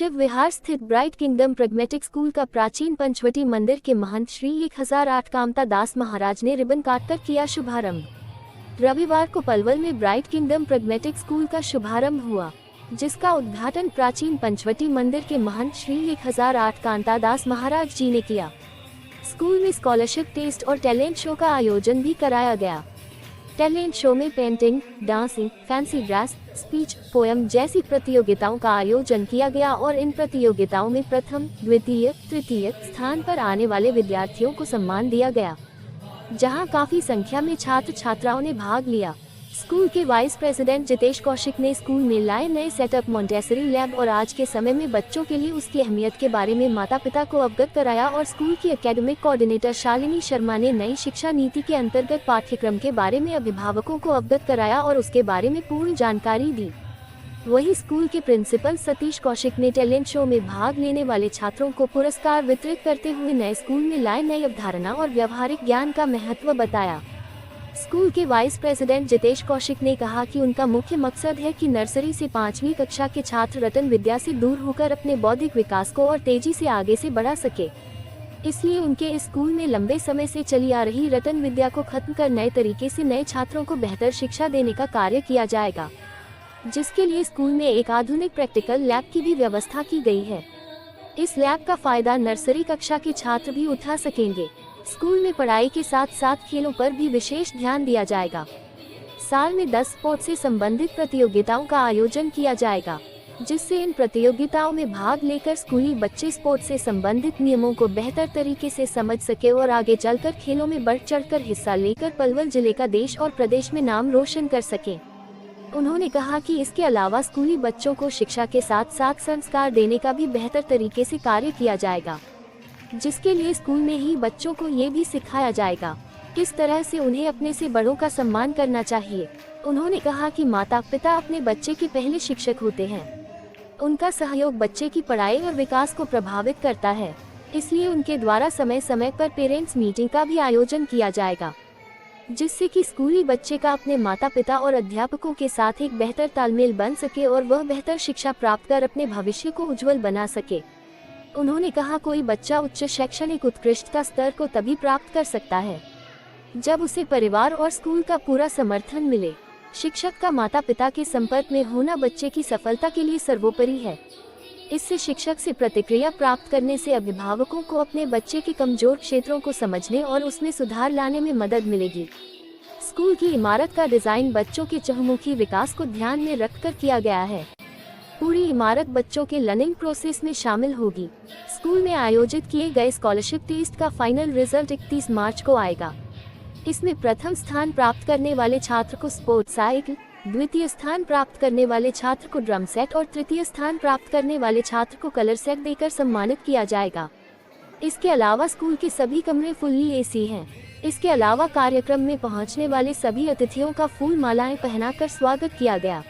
शिव विहार स्थित bright kingdom pragmatic school का प्राचीन पंचवटी मंदिर के महंत श्री 1008 कामता दास महाराज ने रिबन काटकर किया शुभारंभ। रविवार को पलवल में ब्राइट किंगडम प्रैग्मेटिक स्कूल का शुभारंभ हुआ, जिसका उद्घाटन प्राचीन पंचवटी मंदिर के महंत श्री 1008 कामता दास महाराज जी ने किया। स्कूल में स्कॉलरशिप टेस्ट और टैलेंट शो का आयोजन भी कराया गया। टैलेंट शो में painting, dancing, fancy dress, speech, poem जैसी प्रतियोगिताओं का आयोजन किया गया और इन प्रतियोगिताओं में प्रथम, द्वितीय, तृतीय स्थान पर आने वाले विद्यार्थियों को सम्मान दिया गया, जहां काफी संख्या में छात्र छात्राओं ने भाग लिया। स्कूल के वाइस प्रेसिडेंट जितेश कौशिक ने स्कूल में लाए नए सेटअप मोंटेसरी लैब और आज के समय में बच्चों के लिए उसकी अहमियत के बारे में माता पिता को अवगत कराया और स्कूल की एकेडमिक कोऑर्डिनेटर शालिनी शर्मा ने नई शिक्षा नीति के अंतर्गत पाठ्यक्रम के बारे में अभिभावकों को अवगत कराया और उसके बारे में पूर्ण जानकारी दी। वहीं स्कूल के प्रिंसिपल सतीश कौशिक ने टैलेंट शो में भाग लेने वाले छात्रों को पुरस्कार वितरित करते हुए नए स्कूल में लाए नई अवधारणा और व्यवहारिक ज्ञान का महत्व बताया। स्कूल के वाइस प्रेसिडेंट जितेश कौशिक ने कहा कि उनका मुख्य मकसद है कि नर्सरी से 5वीं कक्षा के छात्र रटन विद्या से दूर होकर अपने बौद्धिक विकास को और तेजी से आगे से बढ़ा सके। इसलिए उनके इस स्कूल में लंबे समय से चली आ रही रटन विद्या को खत्म कर नए तरीके से नए छात्रों को बेहतर शिक्षा देने का कार्य किया जाएगा, जिसके लिए स्कूल में एक आधुनिक प्रैक्टिकल लैब की भी व्यवस्था की गई है। इस लैब का फायदा नर्सरी कक्षा के छात्र भी उठा सकेंगे। स्कूल में पढ़ाई के साथ साथ खेलों पर भी विशेष ध्यान दिया जाएगा। साल में 10 स्पोर्ट्स से संबंधित प्रतियोगिताओं का आयोजन किया जाएगा, जिससे इन प्रतियोगिताओं में भाग लेकर स्कूली बच्चे स्पोर्ट्स से संबंधित नियमों को बेहतर तरीके से समझ सके और आगे चलकर खेलों में बढ़ चढ़कर हिस्सा लेकर पलवल जिले का देश और प्रदेश में नाम रोशन कर सके। उन्होंने कहा कि इसके अलावा स्कूली बच्चों को शिक्षा के साथ साथ संस्कार देने का भी बेहतर तरीके से कार्य किया जाएगा, जिसके लिए स्कूल में ही बच्चों को ये भी सिखाया जाएगा किस तरह से उन्हें अपने से बड़ों का सम्मान करना चाहिए। उन्होंने कहा कि माता पिता अपने बच्चे के पहले शिक्षक होते हैं। उनका सहयोग बच्चे की पढ़ाई और विकास को प्रभावित करता है, इसलिए उनके द्वारा समय समय पर पेरेंट्स मीटिंग का भी आयोजन किया जाएगा, जिससे कि स्कूली बच्चे का अपने माता पिता और अध्यापकों के साथ एक बेहतर तालमेल बन सके और वह बेहतर शिक्षा प्राप्त कर अपने भविष्य को उज्जवल बना सके। उन्होंने कहा कोई बच्चा उच्च शैक्षणिक उत्कृष्टता स्तर को तभी प्राप्त कर सकता है जब उसे परिवार और स्कूल का पूरा समर्थन मिले। शिक्षक का माता पिता के संपर्क में होना बच्चे की सफलता के लिए सर्वोपरि है। इससे शिक्षक से प्रतिक्रिया प्राप्त करने से अभिभावकों को अपने बच्चे के कमजोर क्षेत्रों को समझने और उसमें सुधार लाने में मदद मिलेगी। स्कूल की इमारत का डिजाइन बच्चों के चहुमुखी विकास को ध्यान में रखकर किया गया है। पूरी इमारत बच्चों के लर्निंग प्रोसेस में शामिल होगी। स्कूल में आयोजित किए गए स्कॉलरशिप टेस्ट का फाइनल रिजल्ट 31 मार्च को आएगा। इसमें प्रथम स्थान प्राप्त करने वाले छात्र को स्पोर्ट्स साइकिल, द्वितीय स्थान प्राप्त करने वाले छात्र को ड्रम सेट और तृतीय स्थान प्राप्त करने वाले छात्र को कलर सेट देकर सम्मानित किया जाएगा। इसके अलावा स्कूल के सभी कमरे फुल्ली एसी हैं। इसके अलावा कार्यक्रम में पहुंचने वाले सभी अतिथियों का फूल मालाएं पहनाकर स्वागत किया गया।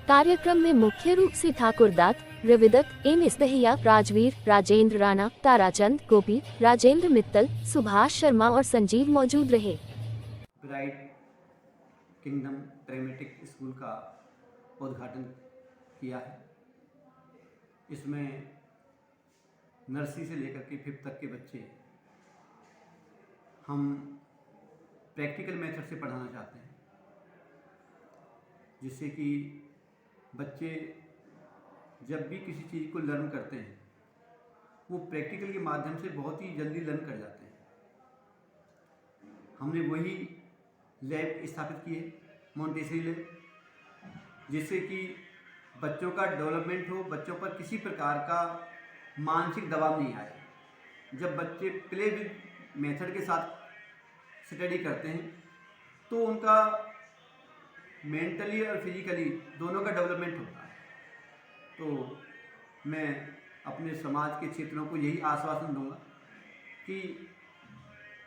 कार्यक्रम में मुख्य रूप से ठाकुर दात, रविदत्त, एम इसदहिया, राजवीर, राजेंद्र राणा, ताराचंद, गोपी, राजेंद्र मित्तल, सुभाष शर्मा और संजीव मौजूद रहे। ब्राइट किंगडम प्रैग्मेटिक स्कूल का उद्घाटन किया है। इसमें नर्सरी से लेकर के 5th तक के बच्चे हम प्रैक्टिकल मेथड से पढ़ाना चाहते हैं, जिससे कि बच्चे जब भी किसी चीज़ को लर्न करते हैं वो प्रैक्टिकल के माध्यम से बहुत ही जल्दी लर्न कर जाते हैं। हमने वही लैब स्थापित किए, मोंटेसरी लैब, जिससे कि बच्चों का डेवलपमेंट हो, बच्चों पर किसी प्रकार का मानसिक दबाव नहीं आए। जब बच्चे प्ले विद मेथड के साथ स्टडी करते हैं तो उनका मेंटली और फिजिकली दोनों का डेवलपमेंट होता है। तो मैं अपने समाज के क्षेत्रों को यही आश्वासन दूंगा कि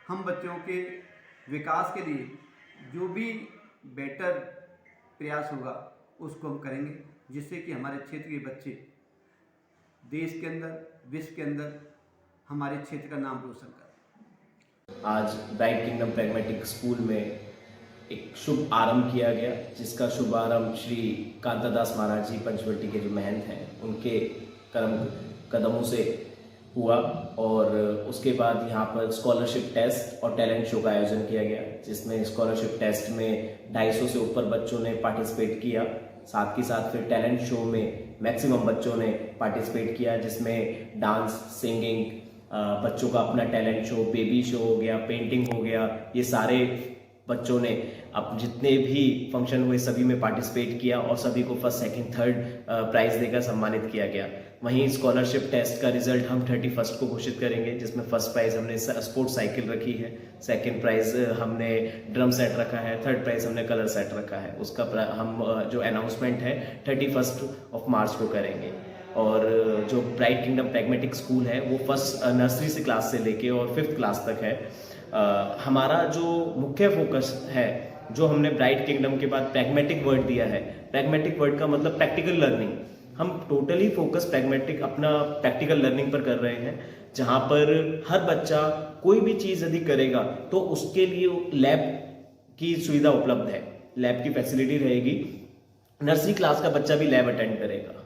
हम बच्चों के विकास के लिए जो भी बेटर प्रयास होगा उसको हम करेंगे, जिससे कि हमारे क्षेत्र के बच्चे देश के अंदर, विश्व के अंदर हमारे क्षेत्र का नाम रोशन करें। आज ब्राइट किंगडम प्रैग्मेटिक स्कूल में एक शुभ आरंभ किया गया, जिसका शुभारंभ श्री कांता दास महाराज जी पंचवटी के जो महंत हैं उनके कदमों से हुआ और उसके बाद यहाँ पर स्कॉलरशिप टेस्ट और टैलेंट शो का आयोजन किया गया, जिसमें स्कॉलरशिप टेस्ट में 250 से ऊपर बच्चों ने पार्टिसिपेट किया। साथ ही साथ फिर टैलेंट शो में मैक्सिमम बच्चों ने पार्टिसिपेट किया, जिसमें डांस, सिंगिंग, बच्चों का अपना टैलेंट शो, बेबी शो हो गया, पेंटिंग हो गया, ये सारे बच्चों ने अब जितने भी फंक्शन हुए सभी में पार्टिसिपेट किया और सभी को फर्स्ट, सेकंड, थर्ड प्राइज देकर सम्मानित किया गया। वहीं स्कॉलरशिप टेस्ट का रिजल्ट हम 31 को घोषित करेंगे, जिसमें फर्स्ट प्राइज हमने स्पोर्ट्स साइकिल रखी है, सेकंड प्राइज हमने ड्रम सेट रखा है, थर्ड प्राइज हमने कलर सेट रखा है। उसका हम जो अनाउंसमेंट है 31 मार्च को करेंगे। और जो ब्राइट किंगडम प्रैग्मेटिक स्कूल है वो फर्स्ट नर्सरी से क्लास से लेके और 5th क्लास तक है। हमारा जो मुख्य फोकस है, जो हमने ब्राइट किंगडम के बाद प्रैग्मेटिक वर्ड दिया है, प्रैग्मेटिक वर्ड का मतलब प्रैक्टिकल लर्निंग। हम टोटली फोकस प्रैग्मेटिक अपना प्रैक्टिकल लर्निंग पर कर रहे हैं, जहां पर हर बच्चा कोई भी चीज़ यदि करेगा तो उसके लिए लैब की सुविधा उपलब्ध है, लैब की फैसिलिटी रहेगी। नर्सरी क्लास का बच्चा भी लैब अटेंड करेगा,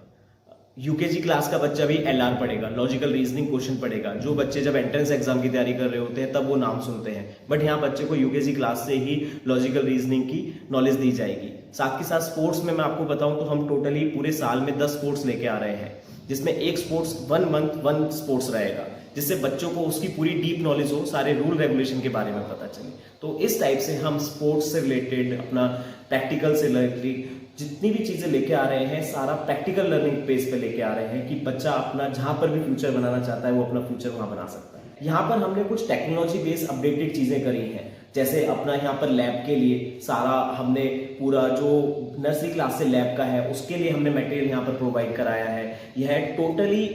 यूकेजी क्लास का बच्चा भी एलआर पढ़ेगा, लॉजिकल रीजनिंग क्वेश्चन पढ़ेगा। जो बच्चे जब एंट्रेंस एग्जाम की तैयारी कर रहे होते हैं तब वो नाम सुनते हैं, बट यहाँ बच्चे को यूकेजी क्लास से ही लॉजिकल रीजनिंग की नॉलेज दी जाएगी। साथ ही साथ स्पोर्ट्स में मैं आपको बताऊं तो हम टोटली पूरे साल में 10 स्पोर्ट्स लेके आ रहे हैं, जिसमें एक स्पोर्ट्स 1 मंथ 1 स्पोर्ट्स रहेगा, जिससे बच्चों को उसकी पूरी डीप नॉलेज हो, सारे रूल रेगुलेशन के बारे में पता चले। तो इस टाइप से हम स्पोर्ट्स से रिलेटेड, अपना प्रैक्टिकल से रिलेटेड जितनी भी चीजें लेके आ रहे हैं, सारा प्रैक्टिकल लर्निंग बेस पे लेके आ रहे हैं कि बच्चा अपना जहां पर भी फ्यूचर बनाना चाहता है वो अपना फ्यूचर वहां बना सकता है। यहाँ पर हमने कुछ टेक्नोलॉजी बेस्ड अपडेटेड चीजें करी हैं, जैसे अपना यहाँ पर लैब के लिए सारा हमने पूरा जो नर्सरी क्लास से लैब का है उसके लिए हमने मटेरियल यहाँ पर प्रोवाइड कराया है। यह टोटली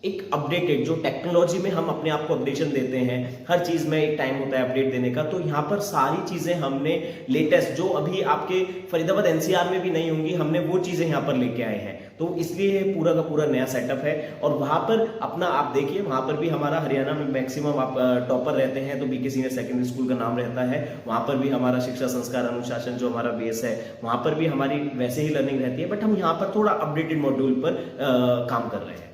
एक अपडेटेड, जो टेक्नोलॉजी में हम अपने आप को अपडेशन देते हैं, हर चीज में एक टाइम होता है अपडेट देने का, तो यहाँ पर सारी चीजें हमने लेटेस्ट, जो अभी आपके फरीदाबाद एनसीआर में भी नहीं होंगी, हमने वो चीजें यहाँ पर लेके आए हैं। तो इसलिए पूरा का पूरा नया सेटअप है। और वहां पर अपना आप देखिए, वहां पर भी हमारा हरियाणा में मैक्सिमम आप टॉपर रहते हैं तो बीके सीनियर सेकेंडरी स्कूल का नाम रहता है। वहां पर भी हमारा शिक्षा संस्कार अनुशासन जो हमारा बेस है, वहां पर भी हमारी वैसे ही लर्निंग रहती है, बट हम यहाँ पर थोड़ा अपडेटेड मॉड्यूल पर काम कर रहे हैं।